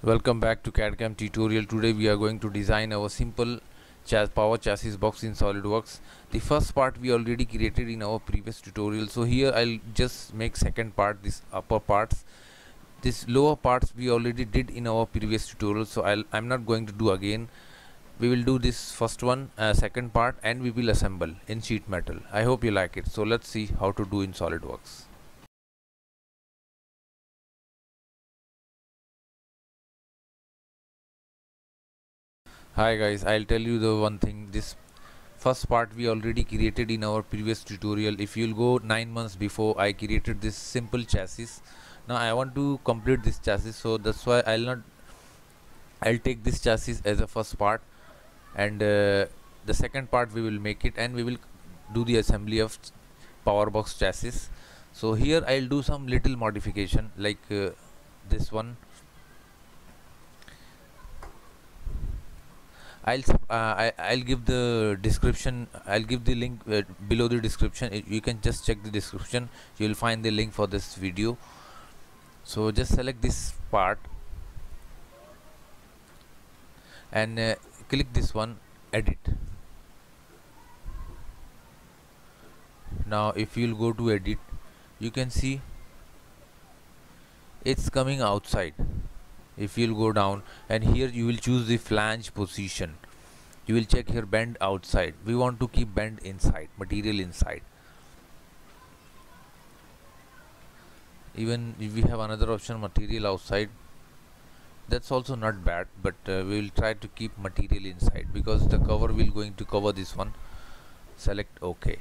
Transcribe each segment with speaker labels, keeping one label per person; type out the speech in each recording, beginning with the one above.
Speaker 1: Welcome back to CAD/CAM tutorial. Today we are going to design our simple power chassis box in SolidWorks. The first part we already created in our previous tutorial, so here I'll just make second part, this upper parts. This lower parts we already did in our previous tutorial, so I'm not going to do again. We will do this first one, second part, and we will assemble in sheet metal. I hope you like it. So let's see how to do in SolidWorks. Hi guys, I'll tell you the one thing. This first part we already created in our previous tutorial. If you'll go 9 months before, I created this simple chassis. Now I want to complete this chassis, so that's why I'll take this chassis as a first part, and the second part we will make it and we will do the assembly of power box chassis. So here I'll do some little modification like this one. I'll give the description. I'll give the link below the description. You can just check the description. You will find the link for this video. So just select this part and click this one, edit. Now if you'll go to edit, you can see it's coming outside. If you'll go down, and here you will choose the flange position. You will check here bend outside. We want to keep bend inside, material inside. Even if we have another option, material outside, that's also not bad, but we will try to keep material inside because the cover will going to cover this one. Select OK.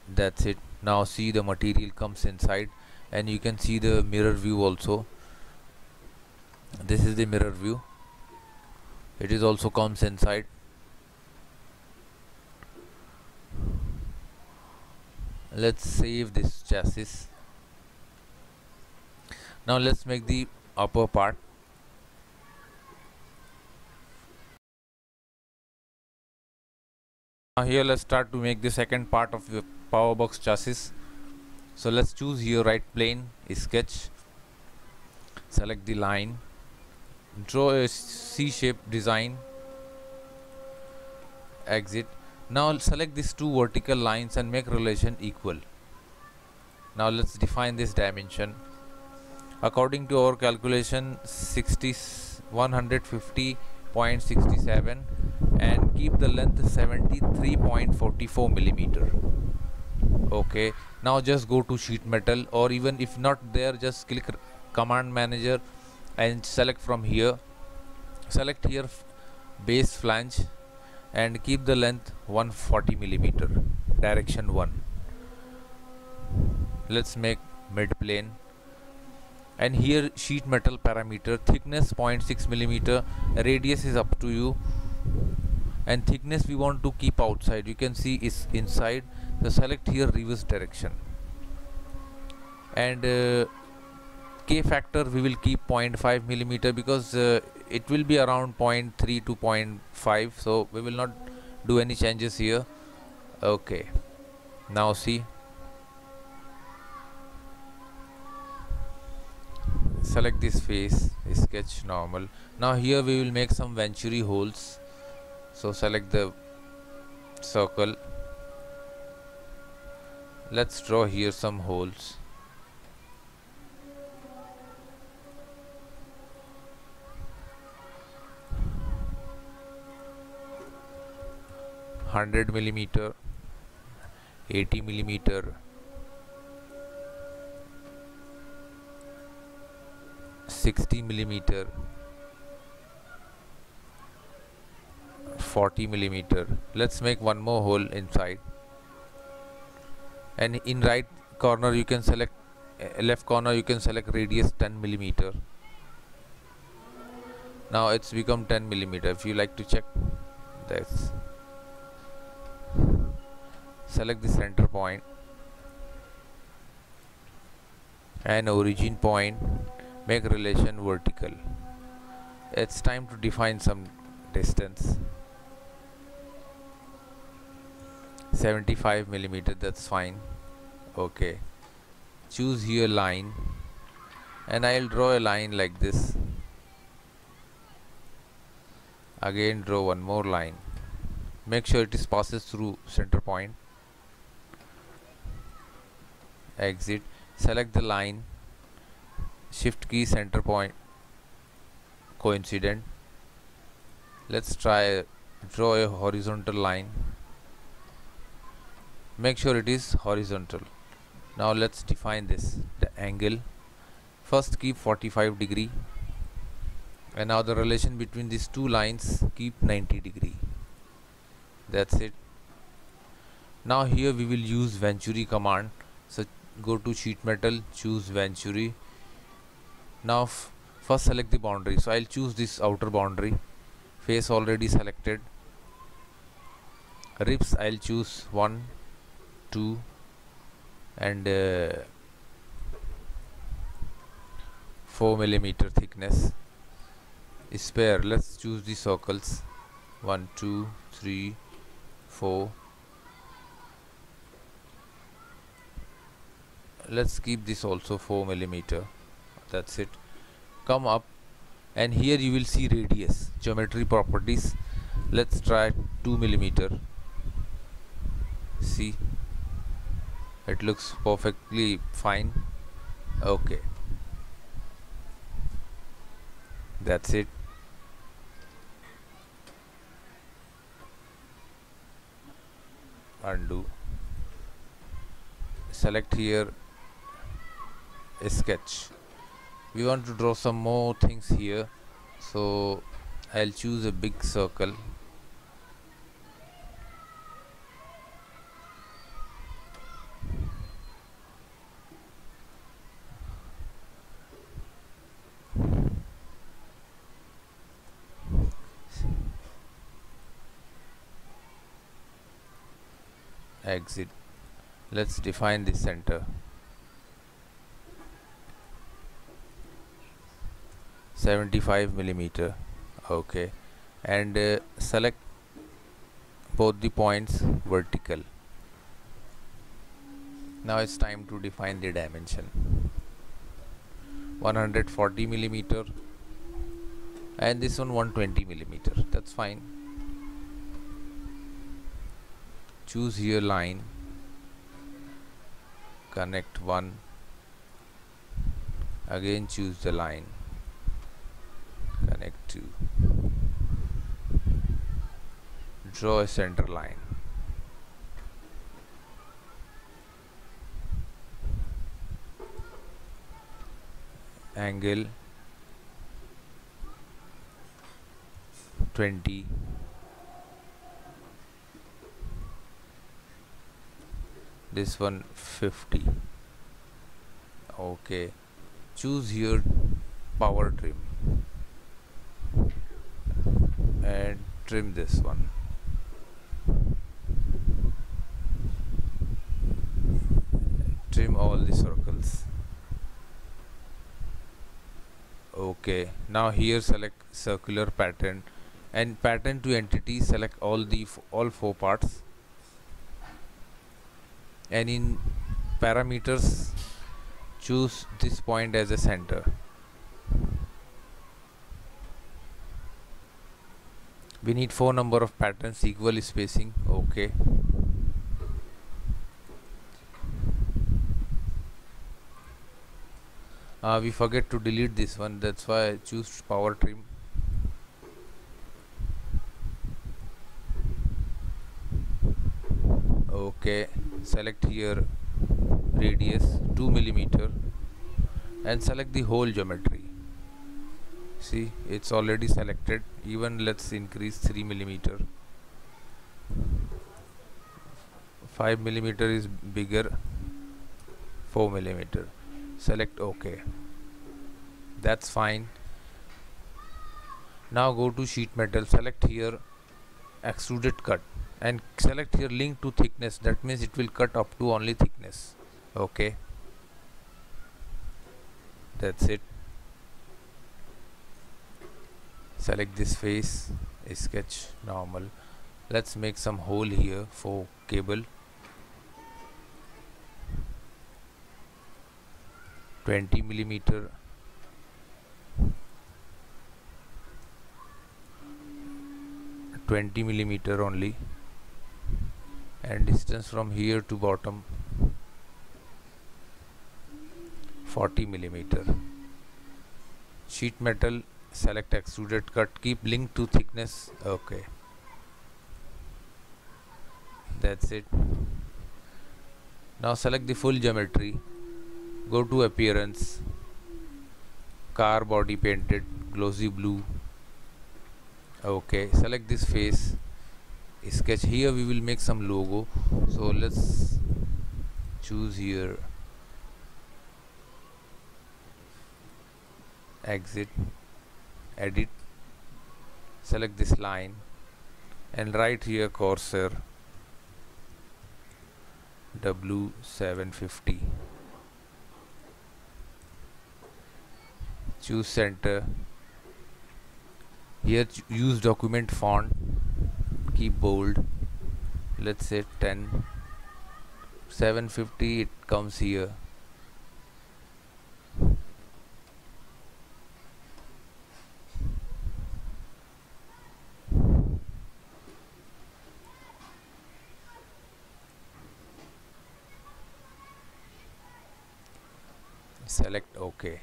Speaker 1: That's it. Now see, the material comes inside, and you can see the mirror view also. This is the mirror view. It is also comes inside. Let's save this chassis. Now let's make the upper part. Now here let's start to make the second part of the power box chassis. So let's choose here right plane, sketch, select the line, draw a C-shaped design, exit. Now select these two vertical lines and make relation equal. Now let's define this dimension. According to our calculation, 150.67 and keep the length 73.44 millimeter. Okay, now just go to sheet metal, or even if not there, just click command manager and select from here. Select here base flange and keep the length 140 millimeter, direction 1. Let's make mid plane, and here sheet metal parameter, thickness 0.6 millimeter, radius is up to you, and thickness we want to keep outside. You can see is inside, so select here reverse direction, and K factor we will keep 0.5 millimeter because it will be around 0.3 to 0.5, so we will not do any changes here. Okay, now see, select this face, sketch normal. Now here we will make some venturi holes, so select the circle. Let's draw here some holes. $100mm, 80mm, 60mm, 40mm. Let's make one more hole inside, and in right corner you can select left corner you can select radius 10mm. Now it's become 10mm. If you like to check, that's select the center point and origin point, make relation vertical. It's time to define some distance. 75 millimeter, that's fine. Okay, choose here line, and I'll draw a line like this. Again draw one more line. Make sure it is passes through center point. Exit. Select the line. Shift key center point coincident. Let's try draw a horizontal line. Make sure it is horizontal. Now let's define this. The angle. First keep 45 degree. And now the relation between these two lines, keep 90 degree. That's it. Now here we will use Venturi command. So go to sheet metal, choose Venturi. Now first select the boundary. So I'll choose this outer boundary. Face already selected. Ribs I'll choose 1, 2 and 4 millimeter thickness. Spare, let's choose the circles 1, 2, 3, 4. Let's keep this also 4 millimeter. That's it. Come up and here you will see radius, geometry properties. Let's try 2 millimeter. See, it looks perfectly fine. Okay, that's it. Undo. Select here a sketch. We want to draw some more things here, so I'll choose a big circle. Exit. Let's define the center. 75 millimeter. Okay, and select both the points vertical. Now it's time to define the dimension. 140 millimeter and this one 120 millimeter. That's fine. Choose here line, connect one, again choose the line, connect two, draw a center line, angle 20, this one 50. Okay, choose here power trim and trim this one. Trim all the circles. Okay, now here select circular pattern and pattern to entity, select all 4 parts, and in parameters choose this point as a center. We need 4 number of patterns, equal spacing. Okay, we forget to delete this one, that's why I choose power trim. Okay, select here radius 2 millimeter and select the whole geometry. See, it's already selected. Even let's increase 3 millimeter. 5 millimeter is bigger. 4 millimeter. Select OK. That's fine. Now go to sheet metal, select here extruded cut and select here link to thickness. That means it will cut up to only thickness. Okay, that's it. Select this face, sketch normal. Let's make some hole here for cable. 20 millimeter, 20 millimeter only, and distance from here to bottom 40 millimeter. Sheet metal, select extruded cut, keep link to thickness. Okay, that's it. Now select the full geometry, go to appearance, car body painted glossy blue. Okay, select this face, sketch. Here we will make some logo, so let's choose here, exit, edit, select this line and write here Corsair W750, choose center. Here use document font, keep bold, let's say 10, 750 it comes here. Select OK.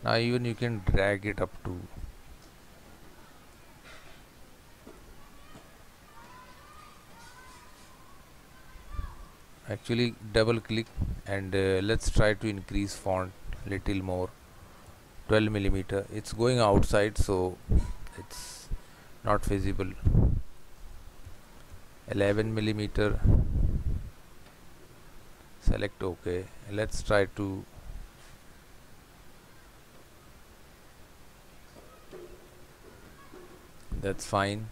Speaker 1: Now even you can drag it up to actually double click and let's try to increase font little more, 12 millimeter. It's going outside so it's not visible. 11 millimeter, select OK. Let's try to that's fine.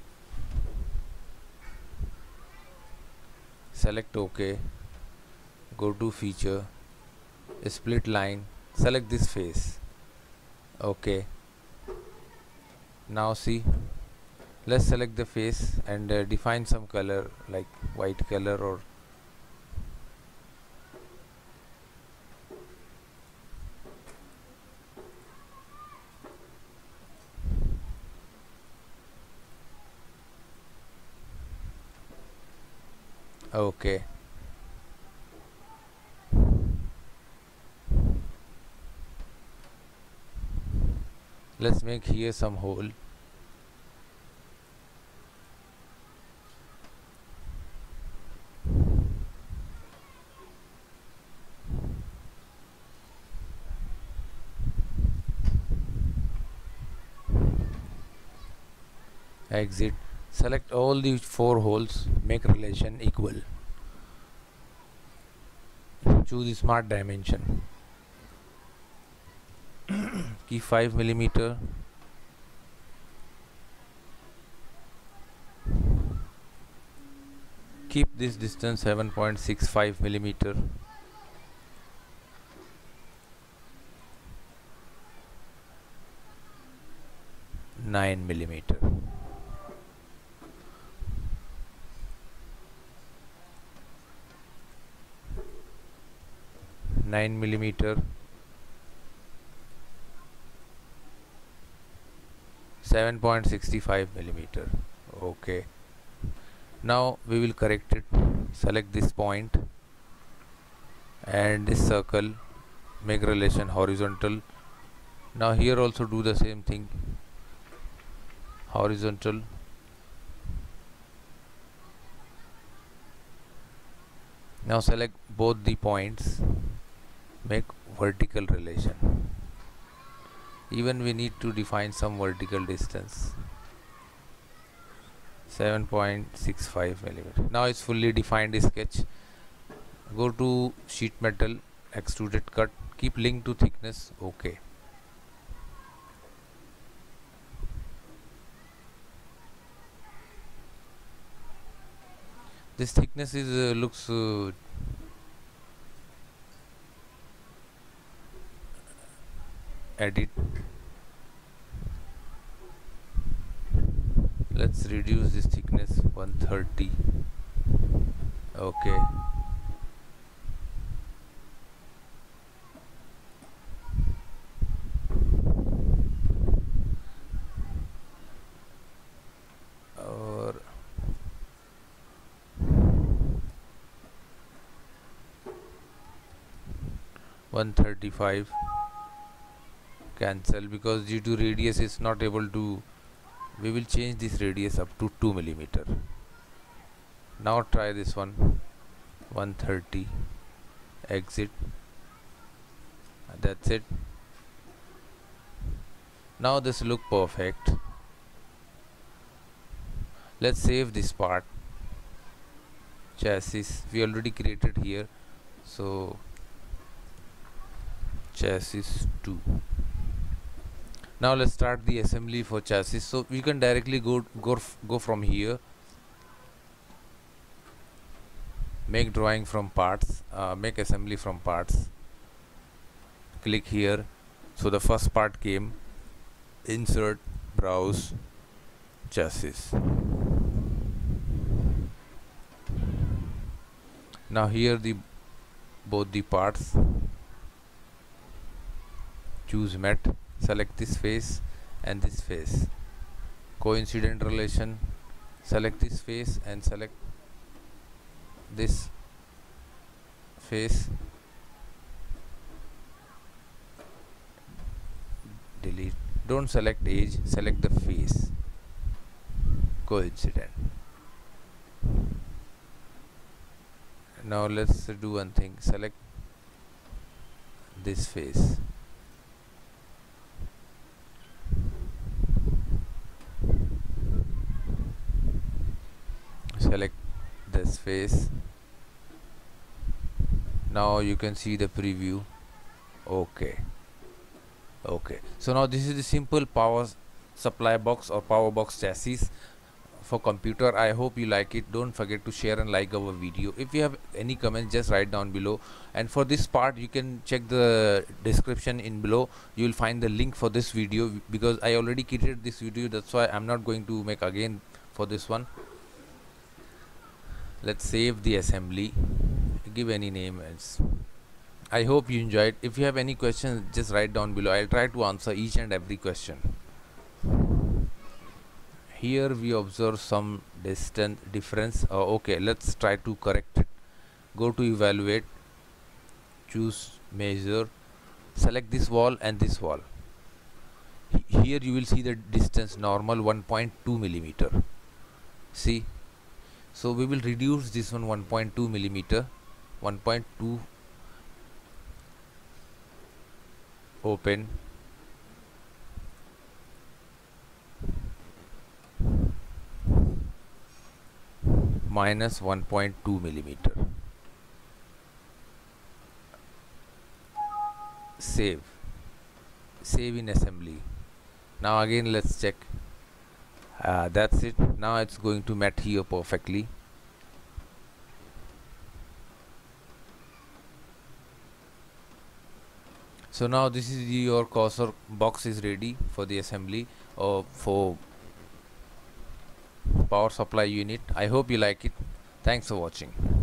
Speaker 1: Select OK, go to feature, split line, select this face. OK, now see, let's select the face and define some color like white color or OK. Let's make here some hole. Exit, select all the 4 holes, make relation equal, choose smart dimension, keep 5 millimeter, keep this distance 7.65 millimeter, nine millimeter. 9 millimeter, 7.65 millimeter. Okay, now we will correct it. Select this point and this circle, make relation horizontal. Now here also do the same thing, horizontal. Now select both the points, make vertical relation. Even we need to define some vertical distance, 7.65 millimeter. Now it's fully defined sketch. Go to sheet metal, extruded cut, keep link to thickness. Okay, this thickness is looks edit, let's reduce this thickness 130. Okay, 135, cancel, because due to radius it's not able to. We will change this radius up to 2 millimeter. Now try this one. 130, exit. That's it. Now this look perfect. Let's save this part. Chassis we already created here, so chassis 2. Now let's start the assembly for chassis. So we can directly go from here, make drawing from parts, make assembly from parts, click here. So the first part came, insert, browse, chassis. Now here both the parts, choose mat, select this face and this face, coincident relation, select this face and select this face, delete, don't select edge, select the face, coincident. Now let's do one thing, select this face, select this face. Now you can see the preview. Okay, so now this is the simple power supply box or power box chassis for computer. I hope you like it. Don't forget to share and like our video. If you have any comments, just write down below, and for this part you can check the description in below. You will find the link for this video, because I already created this video, that's why I'm not going to make again for this one. Let's save the assembly, give any name as. I hope you enjoyed. If you have any questions, just write down below. I'll try to answer each and every question. Here we observe some distance difference. Okay, let's try to correct it. Go to evaluate, choose measure, select this wall and this wall. Here you will see the distance normal 1.2 millimeter. See, so we will reduce this one 1.2 millimeter, 1.2, open, minus 1.2 millimeter, save in assembly. Now again let's check. That's it. Now it's going to mat here perfectly. So now this is your cursor box is ready for the assembly or for power supply unit. I hope you like it. Thanks for watching.